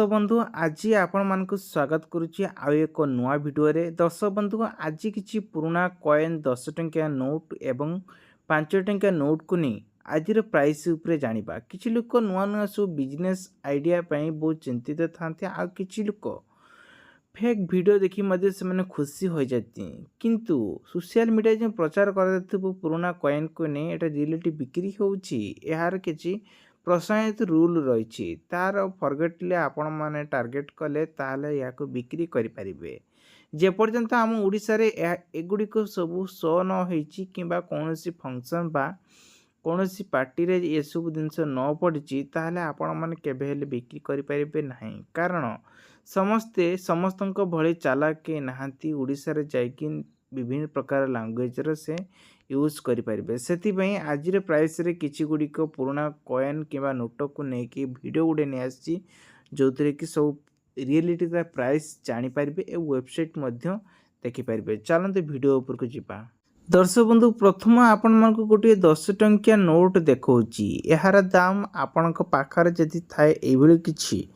दर्शक बंधु आज आपण मानक स्वागत करुच्ची आउ एक नुआ भिडियो रे। दर्शक बंधु आज किसी पुराना कॉइन 10 टंकिया नोट एवं 5 टंकिया नोट को नहीं आज प्राइस उपरे जानिबा। किछि लोक नुआ नुआ सब बिजनेस आइडिया पई बहुत चिंतित थांते आ किछि लोक फेक वीडियो देखि मध्य से माने खुशी हो जाती किंतु सोशल मीडिया जो प्रचार कर पुराना कॉइन को नहीं एटा रियलिटी बिक्री होउची यार किछि प्रसायित रूल रही तार फरगेटले आपण माने टार्गेट कले ताले याको बिक्री करि परिबे। जे पर्यंत आम ओडिसा रे एगुडी सब शो न होईची किंबा कोनोसी फंक्शन बा कोनोसी पार्टी रे ये सब जिनस न पड़िची ताले आपण माने केबे हेले बिक्री करि परिबे नाही। कारण समस्ते समस्तंक भଳି चालाक के नाहंती ओडिसा रे जायकिन विभिन्न प्रकार लैंग्वेज रो से यूज करें से आज प्राइस रे किछि गुड़ी पुराना कॉइन किंबा नोट को लेकिन वीडियो गुड़े नहीं आसी जो थे कि सब रियलिटी प्राइस जानीपर ए वेबसाइट देखिपारे। चलते वीडियो उपर को जीवा। दर्शक बंधु प्रथम आपण मन को गोटे 10 टंकिया नोट देखौची यार दाम आपण पाखर जदि थाए एभली किछि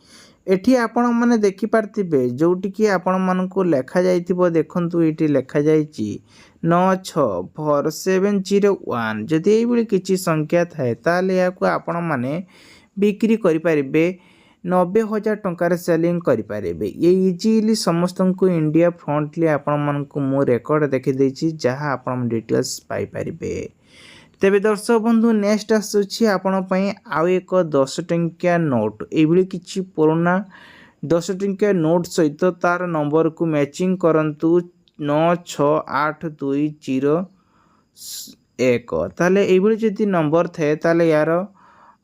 एठी आपण माने देखि पारतिबे जोटी कि आपण मन को लेखा जाइतिबो। देखंतु एठी लेखा जाइची 96471 जदि एभली किछि संख्या थाए ताले याको आपण माने बिक्री करि पारिबे 90,000 टंकार सेलिंग करि पारिबे। ये इजीली समस्त को इंडिया फ्रंटली आपण मन को मो रिकॉर्ड देखि देछि जहां आपण डिटेल्स पाई पारिबे। तेबे दर्शक बंधु नेक्स्ट आसुछि आपण पई आउ एक 10 टंकिया नोट एभली किछि पुराना 10 टंकिया नोट सहित तार नंबर को मैचिंग करंतु 96820 ताले एभली जदि नंबर थे ताले यार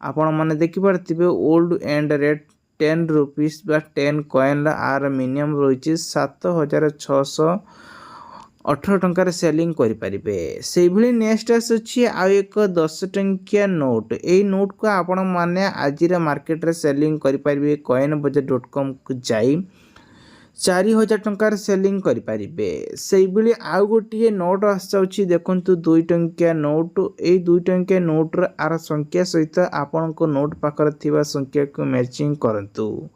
आपण माने देखि पारतिबे ओल्ड एंड रेट 10 रुपीस बा 10 कॉइन आर मिनिमम रही 7618 टंकार सेलिंग करि परिबे। से भली नेक्स्ट आसुछि आ एक 10 टंकिया नोट ए नोट को आपण माने आज रे मार्केट रे सेलिंग करि परिबे coinbuzzer.com को जाई 4000 टंकार सेलिंग करि परिबे। से भली आ गोटिए नोट आसुछि देखंतु 2 टंकिया नोट ए 2 टंकिया नोट र आर संख्या सहित आपण को नोट पाकर थिबा संख्या को मैचिंग करंतु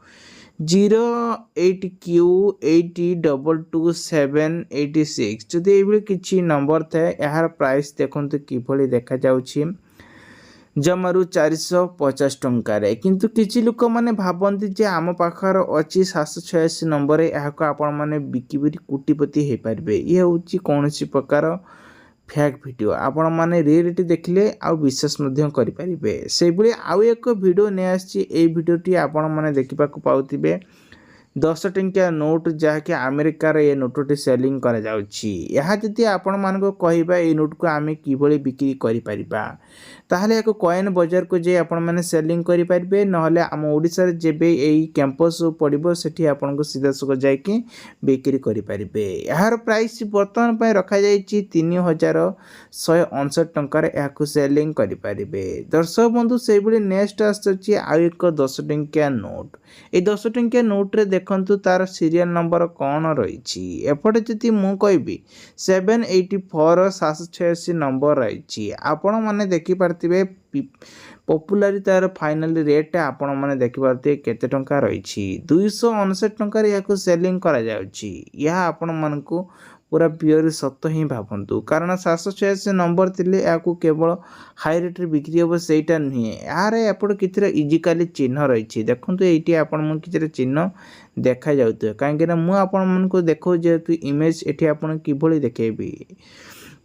08Q80222786 जदि एभली किछि नंबर थाए यार प्राइस देखंतु किभली देखा जाउछि जमारू 450 टंकार। किंतु किछि लोक माने भाबंती जे आम पाखर अछि 786 नंबर याको आपण माने बिकिबिरी कोटिपति हे पारबे। ये होछि कोनोसी प्रकार फेक वीडियो आपण माने रियलिटी देखले आ विश्वास मध्य करि परिबे। से भली आउ एक वीडियो ने आछि ए वीडियोटी आपण माने देखिबा को पाउतिबे 10 टंकिया नोट जहाँकि अमेरिकार ये नोटटी सेलिंग करा जाउछि। यहाँ जदि आपण मानको कहिबा ए नोट को आमे किभली बिक्री करि परिबा ताहले एको कॉइन बाजार को जे आपण माने सेलिंग करि परिबे नहले आम ओडिसा रे जेबे एई कैंपस पड़िबो सेठी आपण को सीधा सक जायकि बिक्री करि परिबे। यार प्राइस वर्तमान पय रखा जायछि 3159 टंकार याको सेलिंग करि परिबे। दर्शक बंधु से भली नेक्स्ट आछि आ एक 10 टंकिया नोट ए 10 टंकिया नोट रे देखंतु तार सीरियल नंबर कौन रही एपटे जदि मु कहबी 784 नंबर रही आपण माने देखि पारतिबे पॉपुलर तार फाइनल रेट आपण माने देखि पारते केते टंका रही 259 टंका रे याको सेलिंग करा जाउची। यह आपण मन को पूरा प्योर सत्य ही भावंतु कारण 786 नंबर थिले याको केवल हाई रेट रे बिक्री हो सेटा नुहे यार एपट कितिर इजिकली चिन्ह रही देखंतु एटी आपण मन कितिर चिन्ह देखा जाउत काहेकि ना मु आपण मन को देखो जेतु इमेज एठी आपण किभली देखेबी।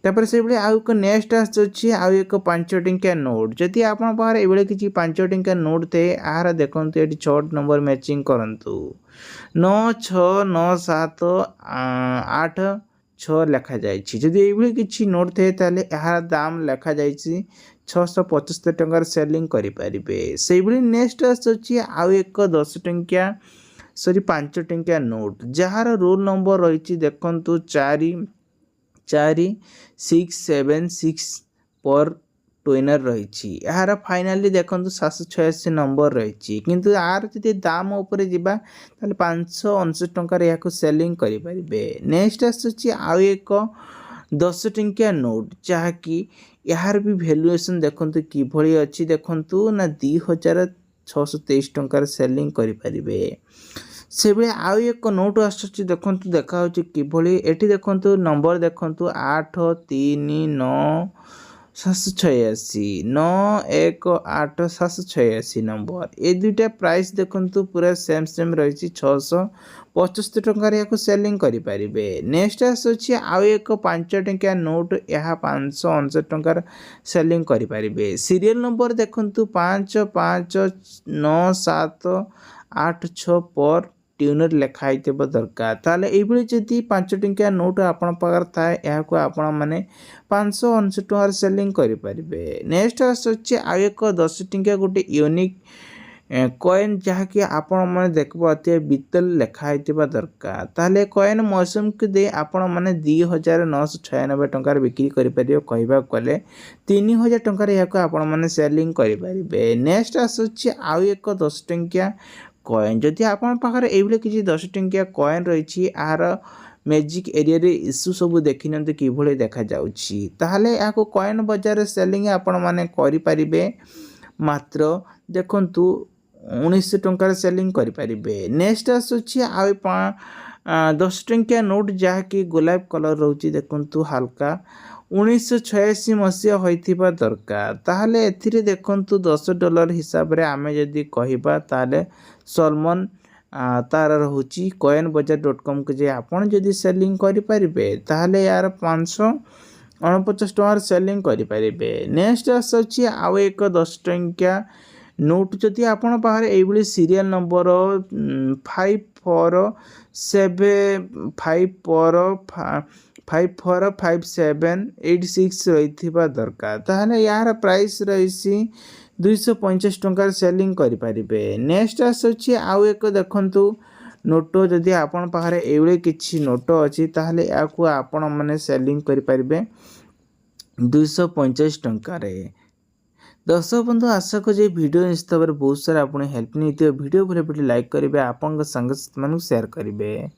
तापर से बले आउ को नेक्स्ट आछि आउ एक 5 टंकिया नोट जदि आपण पारे एबले किछि 5 टंकिया नोट थे आहार देखंतु एठी 6 नंबर मैचिंग करंतु 96978 लेखा जाइछि। जदि एबले किछि नोट थे ताले यार दाम लेखा जाइछि 675 टंकार सेलिंग करि परिबे। से बले नेक्स्ट आछि आउ एक 10 टंकिया 5 टंकिया नोट जहार रोल नंबर रही देखंतु 4676 पर ट्विनर रही यार फाइनाली देखंतु 786 नंबर रही किंतु यार जदि दाम ऊपर जिबा ताले 559 टंकार याको सेलिंग करि परिबे। नेक्स्ट आछि आउ एक 10 टंकिया नोट जहाँकि यार भी वैल्यूएशन देखंतु किभली अछि देखंतु ना 2000 623 ଟଙ୍କାର ସେଲିଂ କରିପାରିବେ। ସେଭଳି ଆଉ ଏକ ନୋଟ୍ ଆସୁଛି ଦେଖନ୍ତୁ ଦେଖାହେଉଛି କିଭଳି ଏଠି ଦେଖନ୍ତୁ ନମ୍ବର ଦେଖନ୍ତୁ 839,786 ନମ୍ବର ଏ ଦୁଇଟା ପ୍ରାଇସ୍ ଦେଖନ୍ତୁ ପୁରା ସେମ୍ ରହିଛି 675 ଟଙ୍କାରେ ଏହାକୁ ସେଲିଂ କରିପାରିବେ। ନେକ୍ସଟ ଆସୁଛି ଆଉ ଏକ 5 ଟଙ୍କିଆ ନୋଟ୍ ଏହା 559 ଟଙ୍କାର ସେଲିଂ କରିପାରିବେ। ସିରିଏଲ ନମ୍ବର ଦେଖନ୍ତୁ 559786 ପର ट्यूनर लिखाई दरकार ताले ये जदि 5 टंकिया नोट आपण पाखर थाए यहाँ आपण मैंने 559 टंकार सेलिंग करेंगे। नेक्स्ट आसूँ आ एक 10 टंकिया गोटे यूनिक कॉइन जहाँकि आपण मैंने देखते बीतल लिखाई दरकार ताले कॉइन मौसम को दे आपण मैंने 2996 टंकार बिक्री करेंगे कहवा गले 3000 टंकार यहाँ आपण मैंने सेलिंग करेंगे। नेक्स्ट आसूँ आउ एक 10 टंकिया कॉइन जदि आपण पाखरे एइबले किछि 10 टंकिया कॉइन रहिछि आर मैजिक एरिया रे इश्यू सब देखिनते किभले देखा जाउछि ताहले याको कॉइन बाजार सेलिंग आपण माने करि परिबे मात्र देखंतु 1900 टंकार सेलिंग करि परिबे। नेक्स्ट आसुछि आ 10 टंकिया नोट जहा कि गोलाप कलर रहउछि देखंतु हल्का 1986 मसीहा होइथिबा दरकार ताहले एथिरे देखंतु $10 हिसाब रे आमे जदि कहिबा ताले सलमन तार रहउछि coinbajar.com के जे आपण जदि सेलिंग करि परिबे ताहले यार 549 टंकार सेलिंग करि परिबे। नेक्स्ट आसुछि आ एक 10 टंकिया नोट जदि आपण पाखरे एइबली सीरियल नंबर 545786 रही दरकार ताहले यार प्राइस रही 250 टंकार सेलिंग करेंगे। नेक्स्ट आसूँ आउ एक देखंतु नोट जदि आपण पाखरे एइबले किछि नोट अछि ताहले याकु आपण माने सेलिंग करेंगे 250 टंकार। दर्शक बंधु आशा कर वीडियो निश्चित भाव बहुत सारा आप हेल्प नहीं वीडियो भले लाइक करेंगे आपण संग शेयर करेंगे।